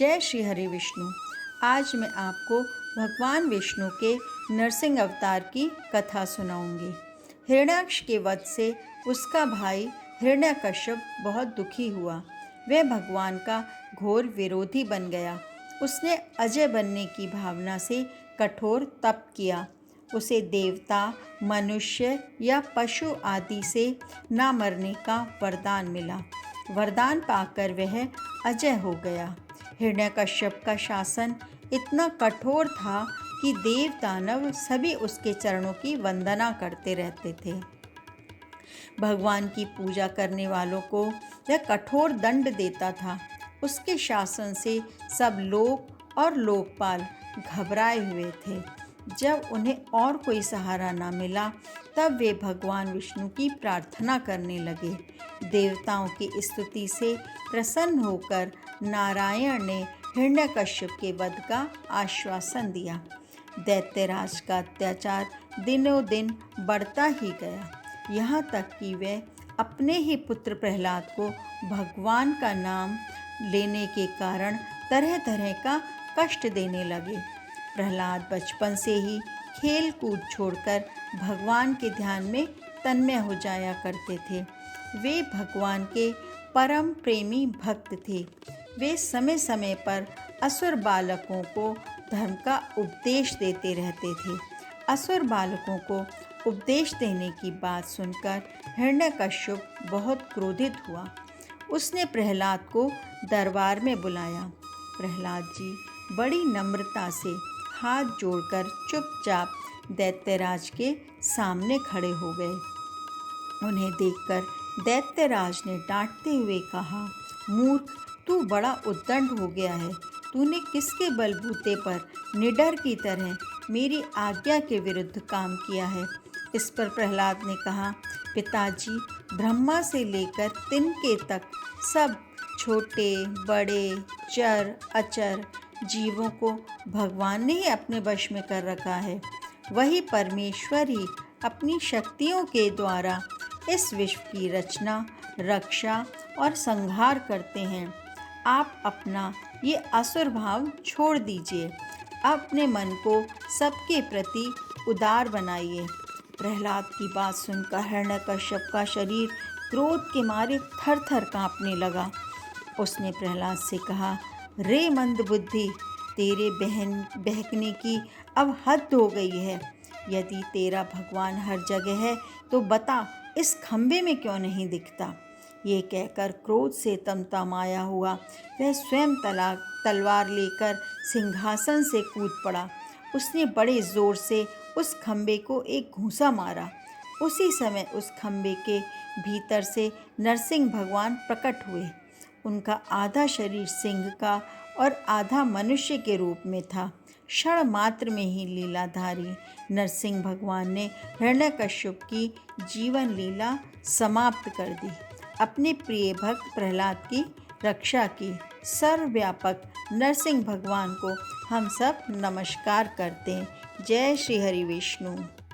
जय श्री हरि विष्णु। आज मैं आपको भगवान विष्णु के नरसिंह अवतार की कथा सुनाऊंगी। हिरण्याक्ष के वध से उसका भाई हिरण्यकश्यप बहुत दुखी हुआ। वह भगवान का घोर विरोधी बन गया। उसने अजय बनने की भावना से कठोर तप किया। उसे देवता, मनुष्य या पशु आदि से न मरने का वरदान मिला। वरदान पाकर वह अजय हो गया। हिरण्यकश्यप का शासन इतना कठोर था कि देव दानव सभी उसके चरणों की वंदना करते रहते थे। भगवान की पूजा करने वालों को वह कठोर दंड देता था। उसके शासन से सब लोक और लोकपाल घबराए हुए थे। जब उन्हें और कोई सहारा न मिला तब वे भगवान विष्णु की प्रार्थना करने लगे। देवताओं की स्तुति से प्रसन्न होकर नारायण ने हिरण्यकश्यप के वध का आश्वासन दिया। दैत्यराज का अत्याचार दिनों दिन बढ़ता ही गया, यहाँ तक कि वह अपने ही पुत्र प्रहलाद को भगवान का नाम लेने के कारण तरह तरह का कष्ट देने लगे। प्रहलाद बचपन से ही खेल कूद छोड़कर भगवान के ध्यान में तन्मय हो जाया करते थे। वे भगवान के परम प्रेमी भक्त थे। वे समय समय पर असुर बालकों को धर्म का उपदेश देते रहते थे। असुर बालकों को उपदेश देने की बात सुनकर हिरण्यकश्यप बहुत क्रोधित हुआ। उसने प्रहलाद को दरबार में बुलाया। प्रहलाद जी बड़ी नम्रता से हाथ जोड़कर चुपचाप दैत्यराज के सामने खड़े हो गए। उन्हें देखकर दैत्यराज ने डांटते हुए कहा, मूर्ख, तू बड़ा उद्दंड हो गया है। तूने किसके बलबूते पर निडर की तरह मेरी आज्ञा के विरुद्ध काम किया है। इस पर प्रहलाद ने कहा, पिताजी, ब्रह्मा से लेकर तिनके तक सब छोटे बड़े चर अचर जीवों को भगवान ने ही अपने वश में कर रखा है। वही परमेश्वर ही अपनी शक्तियों के द्वारा इस विश्व की रचना, रक्षा और संहार करते हैं। आप अपना ये असुर भाव छोड़ दीजिए। अपने मन को सबके प्रति उदार बनाइए। प्रहलाद की बात सुनकर हिरण्यकश्यप का शरीर क्रोध के मारे थर थर काँपने लगा। उसने प्रहलाद से कहा, रे मंदबुद्धि, तेरे बहकने की अब हद हो गई है। यदि तेरा भगवान हर जगह है तो बता, इस खंबे में क्यों नहीं दिखता। ये कहकर क्रोध से तमतमाया हुआ वह स्वयं तलवार लेकर सिंहासन से कूद पड़ा। उसने बड़े जोर से उस खंबे को एक घूंसा मारा। उसी समय उस खंबे के भीतर से नरसिंह भगवान प्रकट हुए। उनका आधा शरीर सिंह का और आधा मनुष्य के रूप में था। क्षण मात्र में ही लीलाधारी नरसिंह भगवान ने हिरण्यकश्यप की जीवन लीला समाप्त कर दी। अपने प्रिय भक्त प्रहलाद की रक्षा की। सर्वव्यापक नरसिंह भगवान को हम सब नमस्कार करते हैं। जय श्री हरि विष्णु।